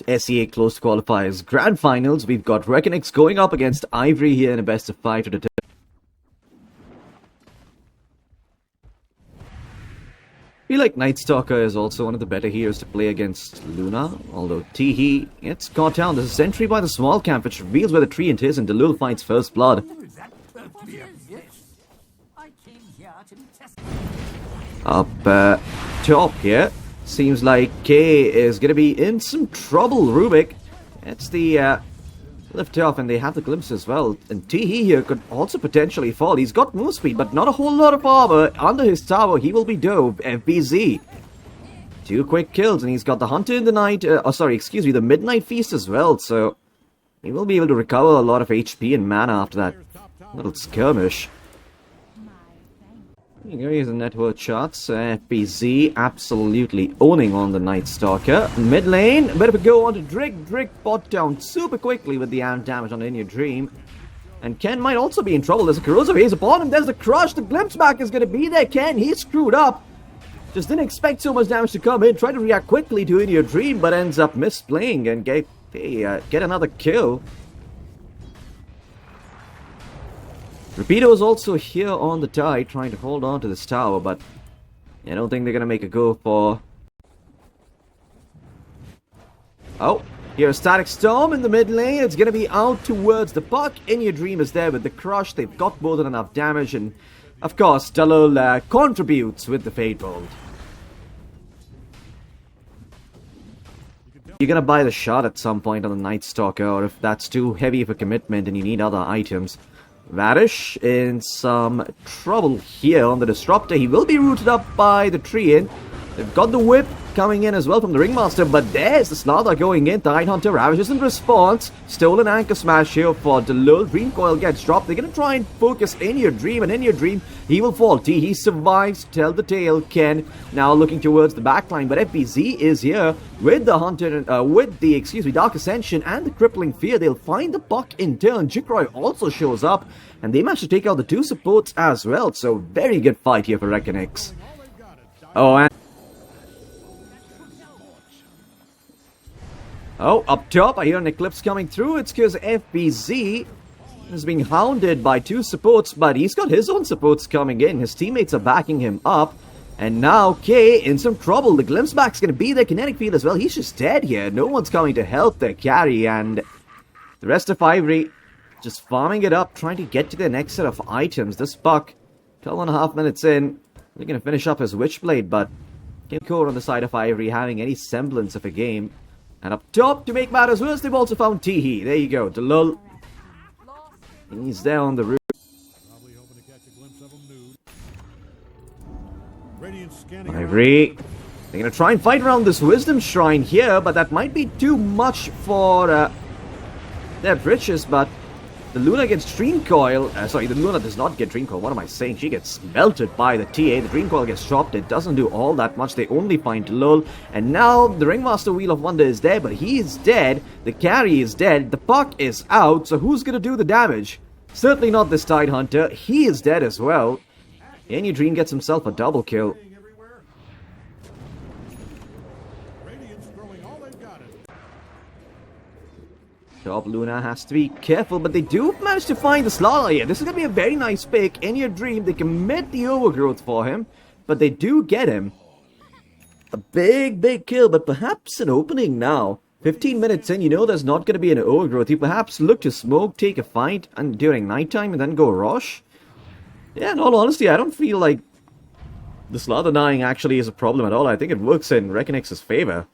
SEA close qualifiers grand finals. We've got REKONIX going up against IVORY here in a best of 5 to determine. I feel like Night Stalker is also one of the better heroes to play against Luna, although Teehee gets caught down. There's a sentry by the small camp which reveals where the treant is, and Delul finds first blood. Up top here, seems like K is going to be in some trouble. Rubik gets the lift off, and they have the glimpse as well. And Teehee here could also potentially fall. He's got move speed, but not a whole lot of armor. Under his tower, he will be dove. FBZ. 2 quick kills, and he's got the Hunter in the Night. The Midnight Feast as well. So he will be able to recover a lot of HP and mana after that little skirmish. Here's the network shots. FBZ absolutely owning on the Night Stalker. Mid lane, a bit of a go on to Drake. Drake bot down super quickly with the amp damage on In Your Dream. And Ken might also be in trouble. There's a corrosive haze upon him. There's the crush. The glimpse back is going to be there. Ken, he's screwed up. Just didn't expect so much damage to come in. Tried to react quickly to In Your Dream, but ends up misplaying and get another kill. Rapier is also here on the tide, trying to hold on to this tower, but I don't think they're going to make a go for... Oh, here's Static Storm in the mid lane. It's going to be out towards the puck. In Your Dream is there with the crush. They've got more than enough damage, and of course, Dalul contributes with the Fate Bolt. You're going to buy the shot at some point on the Night Stalker, or if that's too heavy of a commitment and you need other items. Varish in some trouble here on the Disruptor. He will be rooted up by the Treant. They've got the whip coming in as well from the Ringmaster, but there's the Slather going in. Tidehunter ravages in response. Stolen Anchor Smash here for Delul. Dream Coil gets dropped. They're going to try and focus In Your Dream, and In Your Dream, he will fall. He survives. Tell the tale. Ken now looking towards the backline, but FBZ is here with the Hunter, Dark Ascension and the Crippling Fear. They'll find the puck in turn. Jikroy also shows up, and they manage to take out the 2 supports as well. So very good fight here for REKONIX. Oh, up top, I hear an Eclipse coming through. It's because FBZ is being hounded by 2 supports, but he's got his own supports coming in. His teammates are backing him up. And now K in some trouble. The Glimpse back's going to be their kinetic field as well. He's just dead here. No one's coming to help their carry. And the rest of IVORY just farming it up, trying to get to their next set of items. This puck, 12.5 minutes in, they're going to finish up his Witchblade, but Kimcore on the side of IVORY having any semblance of a game. And up top, to make matters worse, they've also found Teehee. There you go, Delul. He's there on the roof. IVORY, they're going to try and fight around this Wisdom Shrine here, but that might be too much for their britches, but the Luna gets Dream Coil. The Luna does not get Dream Coil. What am I saying? She gets melted by the TA. The Dream Coil gets dropped. It doesn't do all that much. They only find Lul. And now the Ringmaster Wheel of Wonder is there, but he is dead. The carry is dead. The puck is out. So who's going to do the damage? Certainly not this Tidehunter. He is dead as well. In Your Dream gets himself a double kill. Top Luna has to be careful, but they do manage to find the Slather here. This is going to be a very nice pick. In Your Dream, they commit the overgrowth for him, but they do get him. A big kill, but perhaps an opening now. 15 minutes in, you know there's not going to be an overgrowth. You perhaps look to smoke, take a fight and during nighttime, and then go rush. Yeah, in all honesty, I don't feel like the Slather dying actually is a problem at all. I think it works in REKONIX's favor.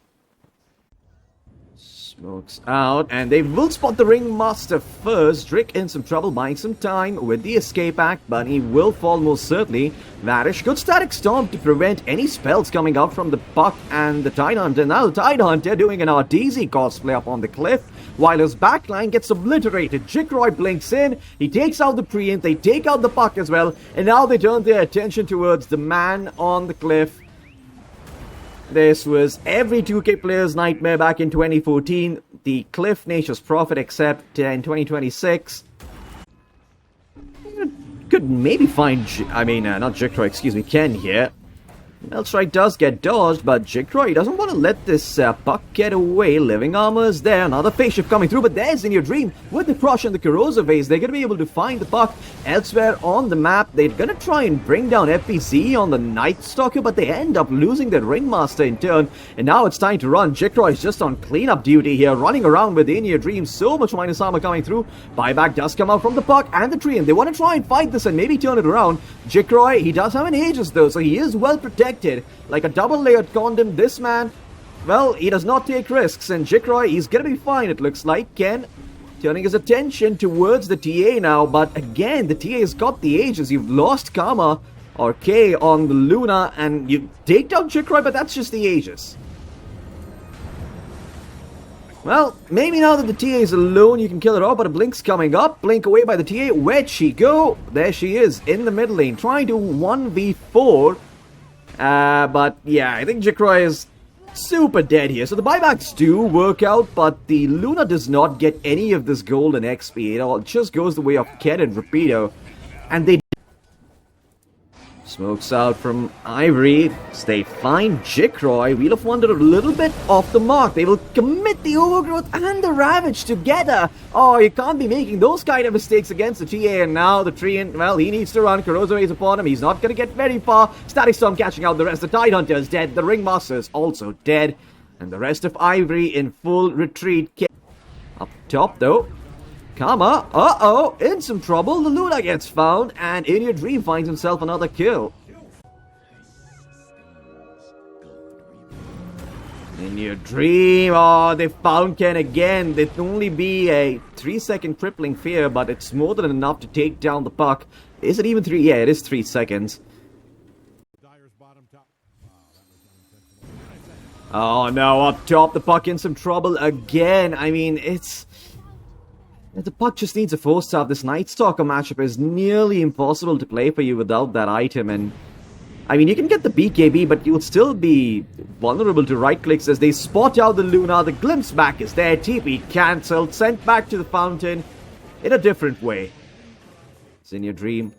Smokes out, and they will spot the Ringmaster first. Drick in some trouble, buying some time with the escape act, but he will fall most certainly. Varish, good Static Storm to prevent any spells coming out from the puck and the Tidehunter. Now the Tidehunter doing an RDZ cosplay up on the cliff, while his backline gets obliterated. Jikroy blinks in, he takes out the Treant, they take out the puck as well, and now they turn their attention towards the man on the cliff. This was every 2K player's nightmare back in 2014. The Cliff Nature's Prophet, except in 2026. Could maybe find, not Jikroy, Ken here. Strike does get dodged, but Jigcroy doesn't want to let this puck get away. Living Armor is there. Another phase shift coming through, but there's In Your Dream with the crush and the corrosive phase. They're going to be able to find the puck elsewhere on the map. They're going to try and bring down FPC on the Night Stalker, but they end up losing their Ringmaster in turn. And now it's time to run. Jigcroy is just on cleanup duty here, running around with In Your Dream. So much minus armor coming through. Buyback does come out from the puck and the tree, and they want to try and fight this and maybe turn it around. Jigcroy, he does have an Aegis though, so he is well protected. Like a double-layered condom, this man, well, he does not take risks, and Jigcroy, he's gonna be fine, it looks like. Ken turning his attention towards the TA now, but again, the TA has got the Aegis. You've lost Karma, or K, on the Luna, and you take down Jigcroy, but that's just the Aegis. Well, maybe now that the TA is alone, you can kill her off, but a Blink's coming up. Blink away by the TA. Where'd she go? There she is, in the mid lane, trying to 1v4. But yeah, I think Jigcroy is super dead here. So the buybacks do work out, but the Luna does not get any of this golden XP. It all just goes the way of Ken and Rapier. And they smokes out from Ivory. They find Jigcroy. Wheel of Wonder a little bit off the mark. They will commit the Overgrowth and the Ravage together. Oh, you can't be making those kind of mistakes against the TA. And now the Treant, well, he needs to run. Corrosive is upon him. He's not going to get very far. Static Storm catching out the rest. The Tidehunter is dead. The Ringmaster is also dead. And the rest of Ivory in full retreat. Up top, though. Karma, uh-oh, in some trouble. The Luna gets found, and In Your Dream finds himself another kill. In Your Dream, oh, they found Ken again. It'd only be a 3-second crippling fear, but it's more than enough to take down the puck. Is it even 3? Yeah, it is 3 seconds. Oh no, up top, the puck in some trouble again. I mean, the puck just needs a 4-star. This Night Stalker matchup is nearly impossible to play for you without that item. And I mean, you can get the BKB, but you'll still be vulnerable to right clicks as they spot out the Luna. The glimpse back is there. TP cancelled, sent back to the fountain in a different way. It's In Your Dream.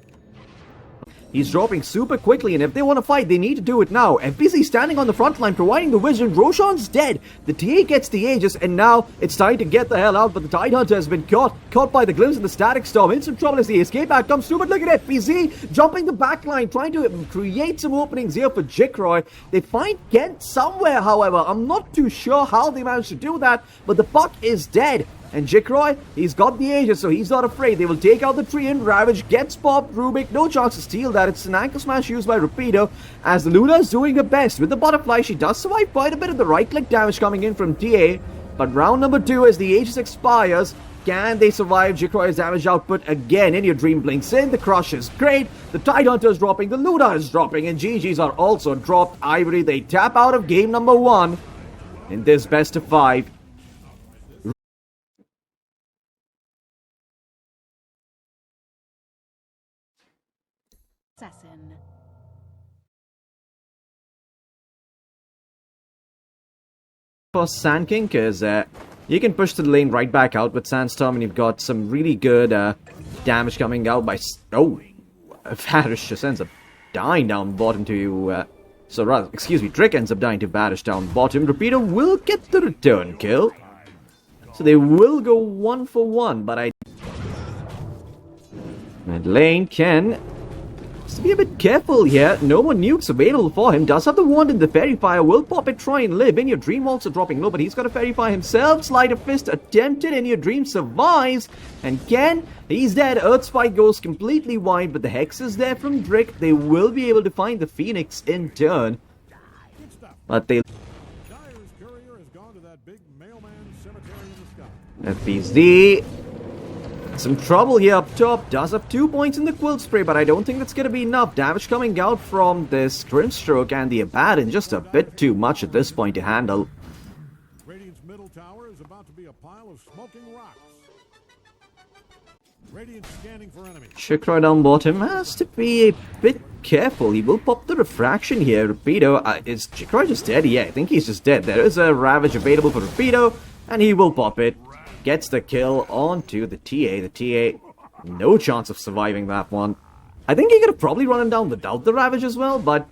He's dropping super quickly, and if they want to fight, they need to do it now. FPC standing on the front line, providing the vision. Roshan's dead. The TA gets the Aegis, and now it's time to get the hell out. But the Tidehunter has been caught by the glimpse and the Static Storm. In some trouble as the escape back comes through, but look at FPC jumping the back line, trying to create some openings here for Jigcroy. They find Kent somewhere, however. I'm not too sure how they managed to do that, but the puck is dead. And Jigcroy, he's got the Aegis, so he's not afraid. They will take out the tree, and Ravage gets popped. Rubik, no chance to steal that. It's an ankle smash used by Rapier, as the Luna is doing her best. With the butterfly, she does survive quite a bit of the right-click damage coming in from TA. But round number 2, as the Aegis expires, can they survive Jigcroy's damage output again? In Your Dream blinks in, the crush is great. The Tidehunter is dropping, the Luna is dropping, and GGs are also dropped. Ivory, they tap out of game number 1 in this best of 5. For Sand King, because you can push the lane right back out with Sandstorm, and you've got some really good damage coming out by... Oh, Varish just ends up dying down bottom to you. So rather, excuse me, Drake ends up dying to Varish down bottom. Rapier will get the return kill. So they will go 1 for 1, but I... Mid lane, Ken... to be a bit careful here. No more nukes available for him. Does have the wand in the Fairy Fire. Will pop it, try and live. In Your Dream also dropping low, but he's got a Fairy Fire himself. Sleight of Fist attempted. In Your Dream survives. And Ken, he's dead. Earth Spike goes completely wide, but the Hex is there from Drake. They will be able to find the Phoenix in turn. But they... FPZ... some trouble here up top. Does have 2 points in the Quilt Spray, but I don't think that's going to be enough. Damage coming out from this Grimstroke and the Abaddon, just a bit too much at this point to handle. Radiant's middle tower is about to be a pile of smoking rocks. Radiant scanning for enemies. Jigcroy down bottom has to be a bit careful. He will pop the refraction here. Rapier, is Jigcroy just dead? Yeah, I think he's just dead. There is a Ravage available for Rapier, and he will pop it. Gets the kill onto the TA. The TA, no chance of surviving that one. I think he could have probably run him down without the Ravage as well, but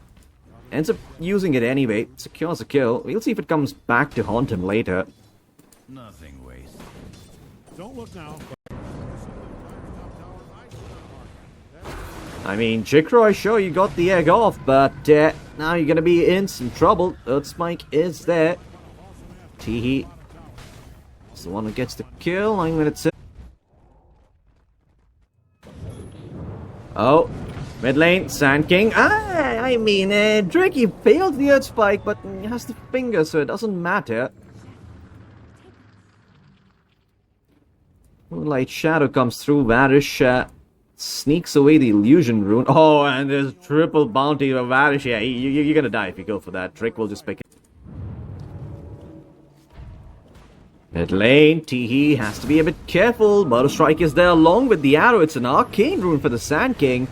ends up using it anyway. Secures a kill. We'll see if it comes back to haunt him later. Nothing wasted. Don't look now. I mean, Jikroy, sure, you got the egg off, but now you're going to be in some trouble. Earth Spike is there. Teehee is the one who gets the kill. 9 minutes in. Oh, mid lane, Sand King. I mean, Drake, he failed the Earth Spike, but he has the finger, so it doesn't matter. Moonlight Shadow comes through. Varish sneaks away the illusion rune. Oh, and there's triple bounty of Varish. Yeah, you're gonna die if you go for that. Drake will just pick it. Mid lane, Teehee has to be a bit careful. Murder Strike is there along with the arrow. It's an arcane rune for the Sand King.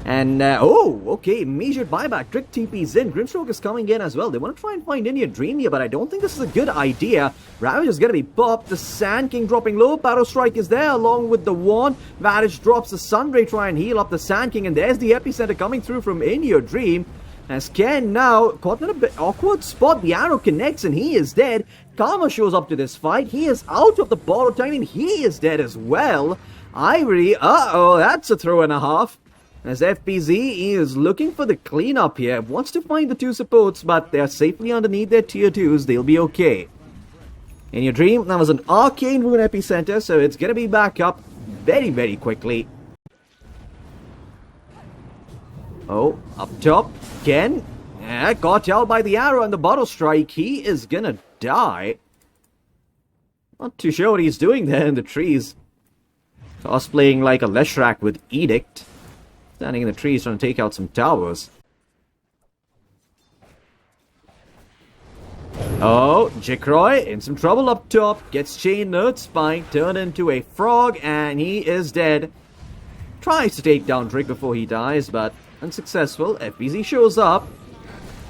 And, oh, okay, immediate buyback. Trick TP's in. Grimstroke is coming in as well. They want to try and find India Dream here, but I don't think this is a good idea. Ravage is going to be popped. The Sand King dropping low. Battle Strike is there along with the Wand. Ravage drops the Sunray, try and heal up the Sand King. And there's the epicenter coming through from India Dream. As Ken now caught in a bit awkward spot. The arrow connects and he is dead. Karma shows up to this fight. He is out of the borrowed time and he is dead as well. Ivory, uh-oh, that's a throw and a half. As FBZ is looking for the cleanup here, wants to find the two supports, but they're safely underneath their tier 2s, they'll be okay. In your dream, that was an arcane rune epicenter, so it's gonna be back up very, very quickly. Oh, up top, Ken, got out by the arrow and the bottle strike, he is gonna die. Not too sure what he's doing there in the trees. Cosplaying like a Leshrac with Edict. Standing in the trees trying to take out some towers. Oh, Jikroy in some trouble up top. Gets chained Earth Spike, turned into a frog, and he is dead. Tries to take down Drake before he dies, but unsuccessful. FBZ shows up.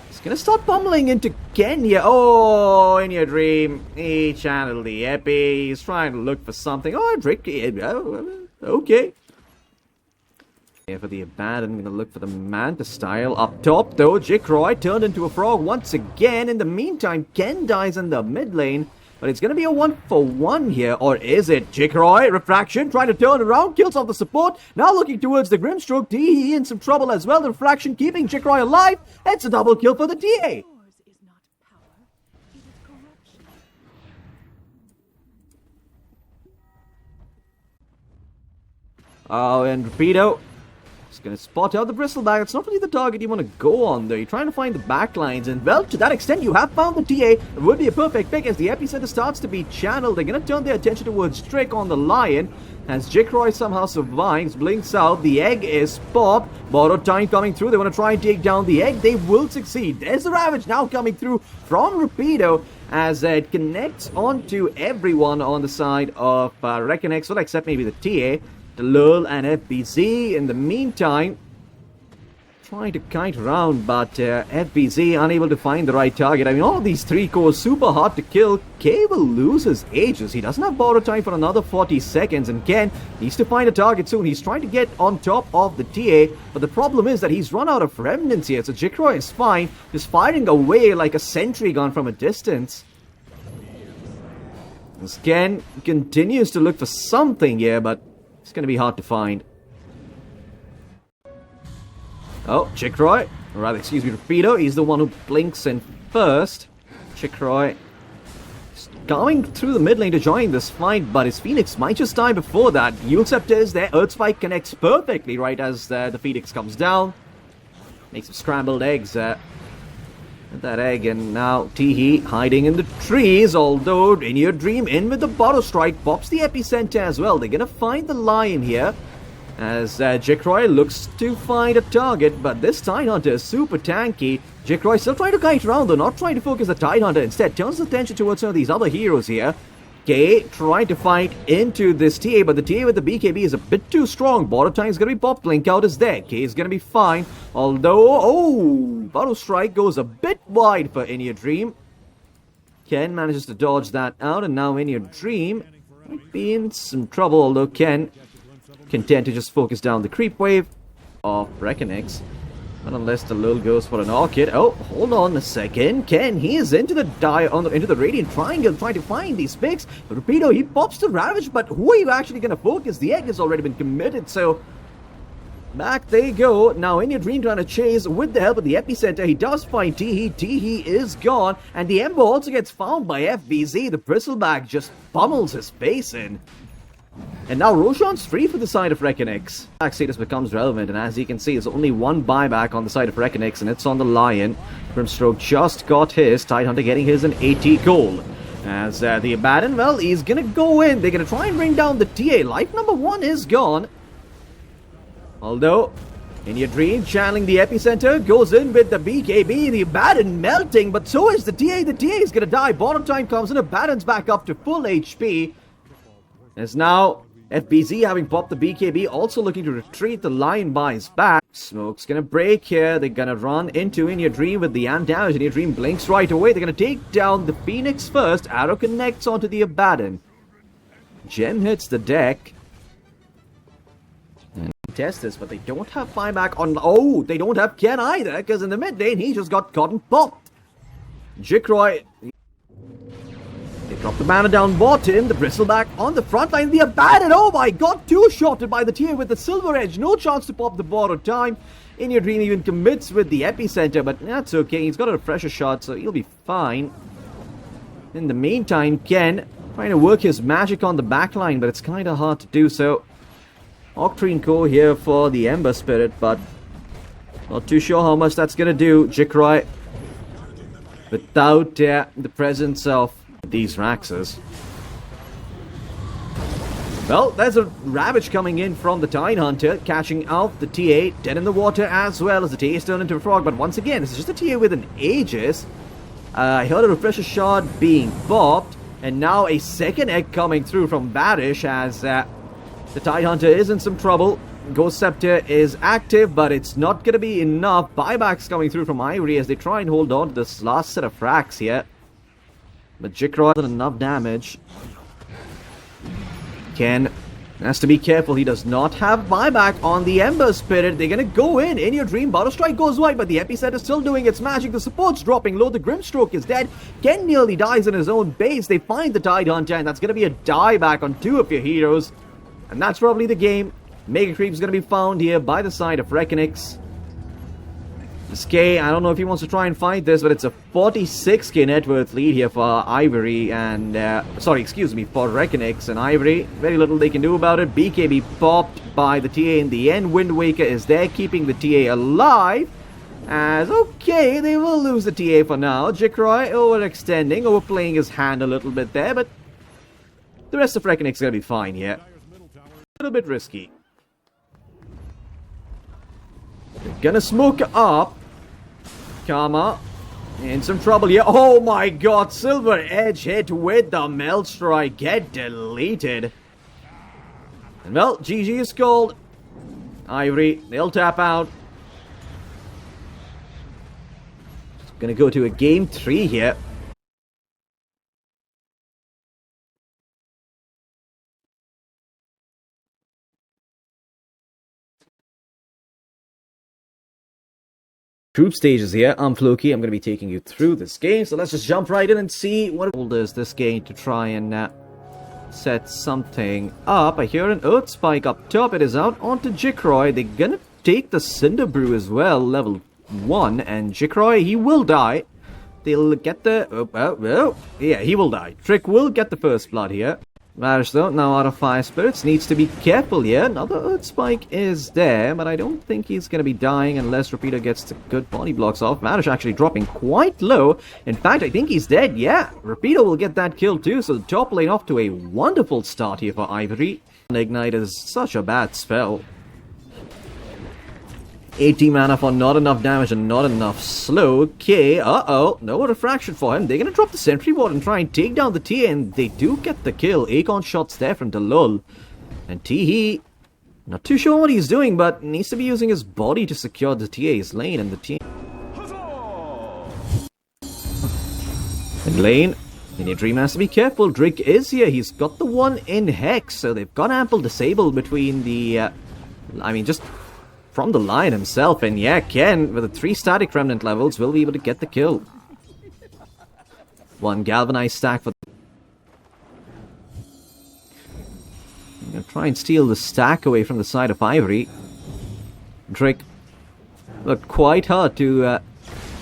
He's gonna start pummeling into Kenya. Oh, in your dream. He channeled the Epi. He's trying to look for something. Oh, Drake. Okay. For the Abandon, I'm going to look for the Manta style. Up top, though, Jikroy turned into a frog once again. In the meantime, Ken dies in the mid lane. But it's going to be a 1-for-1 here. Or is it? Jikroy, Refraction, trying to turn around, kills off the support. Now looking towards the Grimstroke. Teehee in some trouble as well. The Refraction keeping Jikroy alive. It's a double kill for the TA. Oh, and Rapier. Going to spot out the bristleback. It's not really the target you want to go on, though. You're trying to find the backlines, and well, to that extent, you have found the TA. It would be a perfect pick as the epicenter starts to be channeled. They're going to turn their attention towards Drake on the Lion. As Jikroy somehow survives, blinks out, the egg is popped. Borrowed time coming through. They want to try and take down the egg. They will succeed. There's the Ravage now coming through from Rapido as it connects onto everyone on the side of REKONIX, well, except maybe the TA. The Lurl and FBZ in the meantime trying to kite around, but FBZ unable to find the right target. I mean, all of these 3 cores super hard to kill. K will lose his ages. He doesn't have borrow time for another 40 seconds, and Ken needs to find a target soon. He's trying to get on top of the TA, but the problem is that he's run out of remnants here. So Jikroy is fine, just firing away like a sentry gun from a distance. As Ken continues to look for something here, but it's going to be hard to find. Oh, Jikroy. Or rather, excuse me, Rapido. He's the one who blinks in first. Jikroy going through the mid lane to join this fight, but his Phoenix might just die before that. Yule Scepter is there. Earth Spike connects perfectly right as the Phoenix comes down. Makes some scrambled eggs. That egg, and now Teehee hiding in the trees, although in your dream, in with the bottle strike, pops the epicenter as well. They're gonna find the Lion here, as Jikroy looks to find a target, but this Tidehunter is super tanky. Jikroy still trying to kite around, though, not trying to focus the Tidehunter, instead turns attention towards some of these other heroes here. K trying to fight into this TA, but the TA with the BKB is a bit too strong. Border time is going to be popped. Blink out is there. K is going to be fine. Although, oh, Bottle Strike goes a bit wide for In Your Dream. Ken manages to dodge that out, and now In Your Dream might be in some trouble, although Ken content to just focus down the creep wave of REKONIX. But unless the Lul goes for an Orchid. Oh, hold on a second. Ken, he is into the into the Radiant Triangle trying to find these picks. Rapier, he pops the Ravage, but who are you actually going to focus? The egg has already been committed, so back they go. Now in your dream trying to chase with the help of the epicenter. He does find Teehee. Teehee is gone. And the Ember also gets found by FBZ. The Bristleback just pummels his face in. And now Roshan's free for the side of REKONIX. Back status becomes relevant, and as you can see, there's only one buyback on the side of REKONIX, and it's on the Lion. Grimstroke just got his. Tidehunter getting his in 80 gold. As the Abaddon, well, he's gonna go in. They're gonna try and bring down the TA. Life number 1 is gone. Although, in your dream, channeling the epicenter, goes in with the BKB, the Abaddon melting, but so is the TA. The TA is gonna die. Bottom time comes in, Abaddon's back up to full HP. As now, FBZ having popped the BKB, also looking to retreat. The Lion by his back. Smoke's gonna break here. They're gonna run into In Your Dream with the amp damage. In Your Dream blinks right away. They're gonna take down the Phoenix first. Arrow connects onto the Abaddon. Gem hits the deck. And test this, but they don't have buyback on. Oh, they don't have Ken either, because in the mid lane he just got caught and popped. Jikroy. They drop the mana down bottom, the Bristleback on the front line, the Abaddon, oh my god, two-shotted by the TA with the Silver Edge, no chance to pop the borrowed time. In Your Dream even commits with the epicenter, but that's okay, he's got a refresher shot, so he'll be fine. In the meantime, Ken trying to work his magic on the backline, but it's kind of hard to do so. Octarine Core here for the Ember Spirit, but not too sure how much that's going to do. Jikroy without the presence of these Raxes. Well, there's a Ravage coming in from the Tidehunter, catching out the TA, dead in the water as well as the TA is turned into a frog. But once again, this is just a TA with an Aegis. I heard a refresher shot being popped, and now a second egg coming through from Varish as the Tidehunter is in some trouble. Ghost Scepter is active, but it's not going to be enough. Buybacks coming through from Ivory as they try and hold on to this last set of frags here. But Jikroy doesn't enough damage. Ken has to be careful. He does not have buyback on the Ember Spirit. They're going to go in. In Your Dream, Bottle Strike goes wide, but the epicenter is still doing its magic. The support's dropping low. The Grimstroke is dead. Ken nearly dies in his own base. They find the Tidehunter, and that's going to be a dieback on 2 of your heroes. And that's probably the game. Mega Creep is going to be found here by the side of REKONIX. K, I don't know if he wants to try and fight this, but it's a 46k net worth lead here for Ivory and, for REKONIX and Ivory. Very little they can do about it. BKB popped by the TA in the end. Wind Waker is there keeping the TA alive. As, okay, they will lose the TA for now. Jikroy overextending, overplaying his hand a little bit there, but the rest of REKONIX is going to be fine here. A little bit risky. They're gonna smoke up. Karma in some trouble here. Oh my god, Silver Edge hit with the Melt Strike. Get deleted. And well, GG is called. Ivory, they'll tap out. Gonna go to a game 3 here. Group stages here. I'm Floki. I'm going to be taking you through this game. So let's just jump right in and see what does this game to try and set something up. I hear an Earth Spike up top. It is out onto Jikroy. They're going to take the Cinder Brew as well, level 1. And Jikroy, he will die. They'll get the... yeah, he will die. Trick will get the first blood here. Varish though, now out of Fire Spirits, needs to be careful here. Another Earth Spike is there, but I don't think he's going to be dying unless Rapier gets the good body blocks off. Varish actually dropping quite low. In fact, I think he's dead. Yeah, Rapier will get that kill too, so the top lane off to a wonderful start here for Ivory. Ignite is such a bad spell. 80 mana for not enough damage and not enough slow. Okay, no refraction for him. They're going to drop the sentry ward and try and take down the TA, and they do get the kill. Acorn shots there from Delul. And Teehee, not too sure what he's doing, but needs to be using his body to secure the TA's lane, and the TA... And lane, In Your Dream has to be careful. Drake is here. He's got the one in Hex, so they've got ample disable between the... just... from the Lion himself. And yeah, Ken, with the 3 static remnant levels, will be able to get the kill. 1 galvanized stack for... I'm going to try and steal the stack away from the side of Ivory. Drake looked quite hard to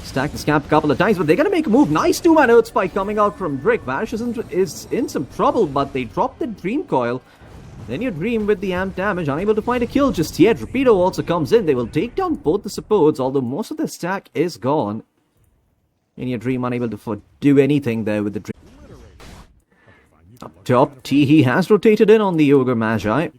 stack the scamp a couple of times, but they're going to make a move. Nice 2-man Earth Spike coming out from Drake. Varish is in some trouble, but they dropped the Dream Coil. Then you Dream with the amp damage, unable to find a kill just yet. Rapier also comes in. They will take down both the supports, although most of the stack is gone. And your Dream unable to do anything there with the Dream. Up top, Teehee has rotated in on the Ogre Magi.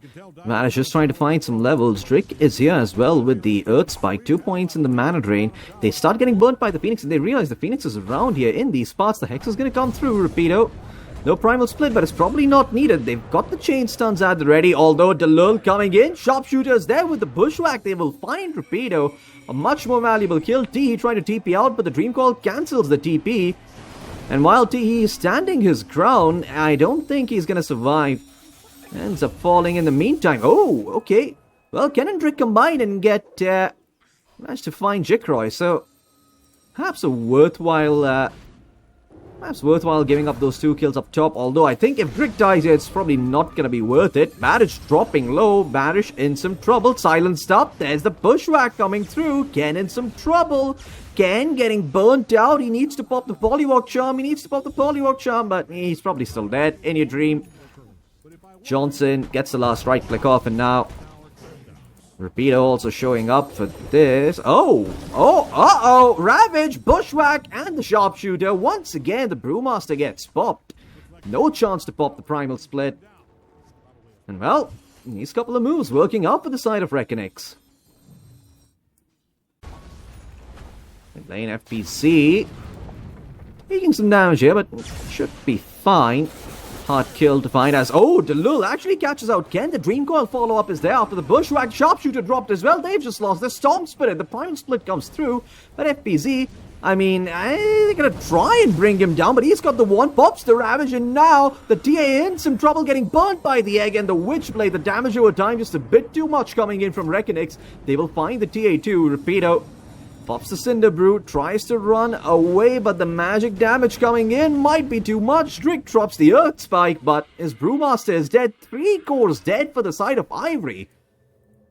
Varish is trying to find some levels. Drake is here as well with the Earth Spike. 2 points in the mana drain. They start getting burnt by the Phoenix and they realize the Phoenix is around here in these spots. The Hex is going to come through, Rapido. No Primal Split, but it's probably not needed. They've got the chain stuns at the ready, although Delul coming in. Sharpshooter is there with the Bushwhack. They will find Rapido. A much more valuable kill. Teehee trying to TP out, but the Dream Call cancels the TP. And while Teehee is standing his ground, I don't think he's going to survive. Ends up falling in the meantime. Oh, okay. Well, Ken and Drake combine and get... managed to find Jikroy, so... Perhaps worthwhile giving up those 2 kills up top. Although I think if Drake dies here, it's probably not going to be worth it. Varish dropping low. Varish in some trouble. Silenced up. There's the Bushwhack coming through. Ken in some trouble. Ken getting burnt out. He needs to pop the Polywalk Charm. But he's probably still dead. In your Dream. Johnson gets the last right click off. And now Rapido also showing up for this. Ravage, Bushwhack, and the Sharpshooter. Once again, the Brewmaster gets popped. No chance to pop the Primal Split. And well, these couple of moves working out for the side of REKONIX. Lane FPC taking some damage here, but should be fine. Hard kill to find as... Oh, Delul actually catches out Ken. The Dream Coil follow-up is there after the Bushwhack. Sharpshooter dropped as well. They've just lost their Storm Spirit. The Primal Split comes through. But FPZ, I mean, they're going to try and bring him down, but he's got the one. Pops the Ravage, and now the TA in some trouble getting burnt by the Egg and the Witchblade. The damage over time just a bit too much coming in from REKONIX. They will find the TA2. Rapido pops the Cinder Brew, tries to run away, but the magic damage coming in might be too much. Drake drops the Earth Spike, but his Brewmaster is dead. 3 cores dead for the side of Ivory.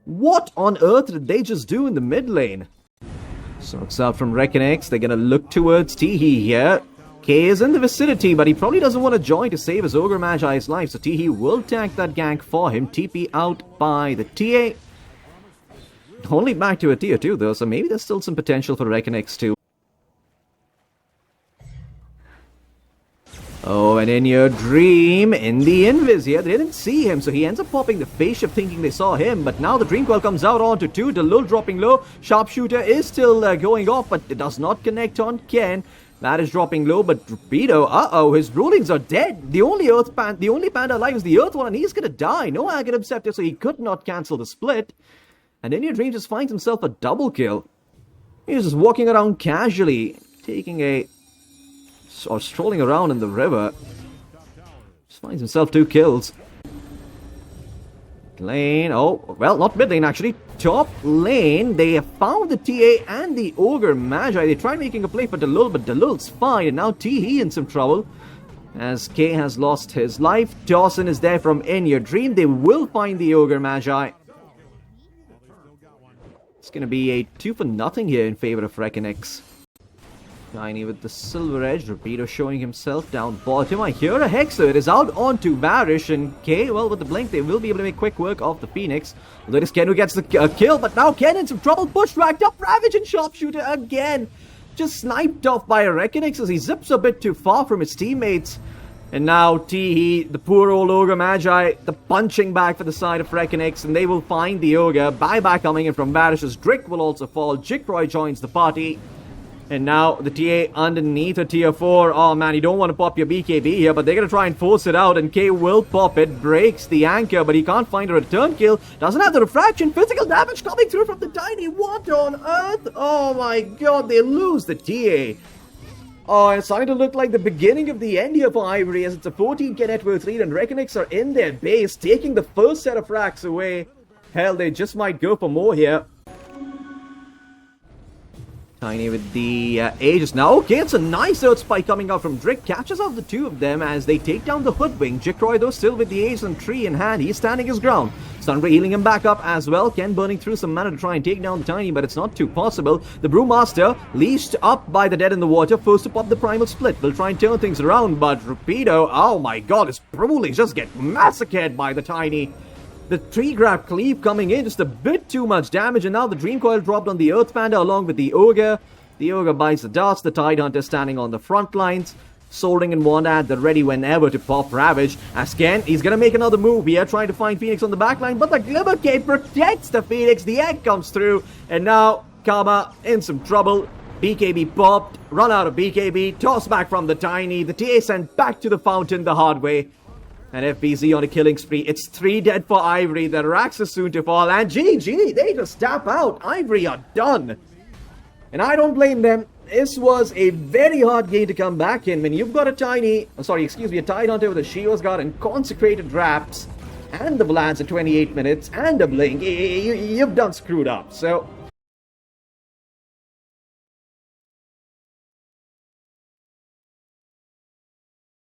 What on earth did they just do in the mid lane? Soaks out from REKONIX. They're going to look towards Teehee here. K is in the vicinity, but he probably doesn't want to join to save his Ogre Magi's life, so Teehee will tank that gank for him. TP out by the TA. Only back to a tier 2 though, so maybe there's still some potential for REKONIX too. Oh, and in your Dream, in the invis here, they didn't see him, so he ends up popping the face shift thinking they saw him, but now the Dream Coil comes out onto 2, Delul dropping low, Sharpshooter is still going off, but it does not connect on Ken. That is dropping low, but Rapido, his rulings are dead. The only panda alive is the Earth one, and he's gonna die. No Aghanim Scepter, so he could not cancel the split. And in your Dream just finds himself a double kill. He's just walking around casually, or strolling around in the river. Just finds himself 2 kills. Lane, not mid lane actually. Top lane, they have found the TA and the Ogre Magi. They tried making a play for Delul, but Delul's fine. And now Teehee in some trouble, as K has lost his life. Dawson is there from In Your Dream. They will find the Ogre Magi. It's going to be a 2-for-0 here in favor of REKONIX. Tiny with the Silver Edge. Rapido showing himself down bottom. I hear a Hexer. It is out onto Varish. And K, well, with the blink, they will be able to make quick work of the Phoenix. Although it is Ken who gets the kill. But now Ken in some trouble. Bushwhacked up. Ravage and Sharpshooter again. Just sniped off by a REKONIX as he zips a bit too far from his teammates. And now Teehee, the poor old Ogre Magi, the punching bag for the side of REKONIX, and they will find the Ogre. Buyback coming in from Varish's. Drake will also fall. Jikroy joins the party. And now the TA underneath a tier 4. Oh man, you don't want to pop your BKB here, but they're going to try and force it out, and K will pop it. Breaks the anchor, but he can't find a return kill. Doesn't have the refraction. Physical damage coming through from the Tiny. What on earth? Oh my god, they lose the TA. Oh, it's starting to look like the beginning of the end here for Ivory, as it's a 14k net worth lead, and REKONIX are in their base, taking the first set of racks away. Hell, they just might go for more here. Tiny with the Aegis now. Okay, it's a nice Earth Spike coming out from Drick. Catches out the two of them as they take down the Hoodwink. Jikroy, though, still with the Aegis and Tree in hand. He's standing his ground. Sunray healing him back up as well. Ken burning through some mana to try and take down the Tiny, but it's not too possible. The Brewmaster, leashed up by the Dead in the Water, forced to pop the Primal Split. Will try and turn things around, but Rapido, oh my god, his Brewlings just get massacred by the Tiny. The Tree Grab Cleave coming in, just a bit too much damage, and now the Dream Coil dropped on the Earth Panda along with the Ogre. The Ogre bites the darts, the Tidehunter standing on the front lines. Soldering and Wand at the ready whenever to pop Ravage. As Ken, he's gonna make another move here, trying to find Phoenix on the backline, but the Glimmer Cape protects the Phoenix. The egg comes through, and now Karma in some trouble. BKB popped, run out of BKB, toss back from the Tiny. The TA sent back to the fountain the hard way. And FBZ on a killing spree. It's 3 dead for Ivory. The Rax is soon to fall. And GG, they just tap out. Ivory are done. And I don't blame them. This was a very hard game to come back in. When you've got a Tidehunter with a Shield's Guard and Consecrated Wraps, and the Blades at 28 minutes, and a Blink, you've done screwed up. So,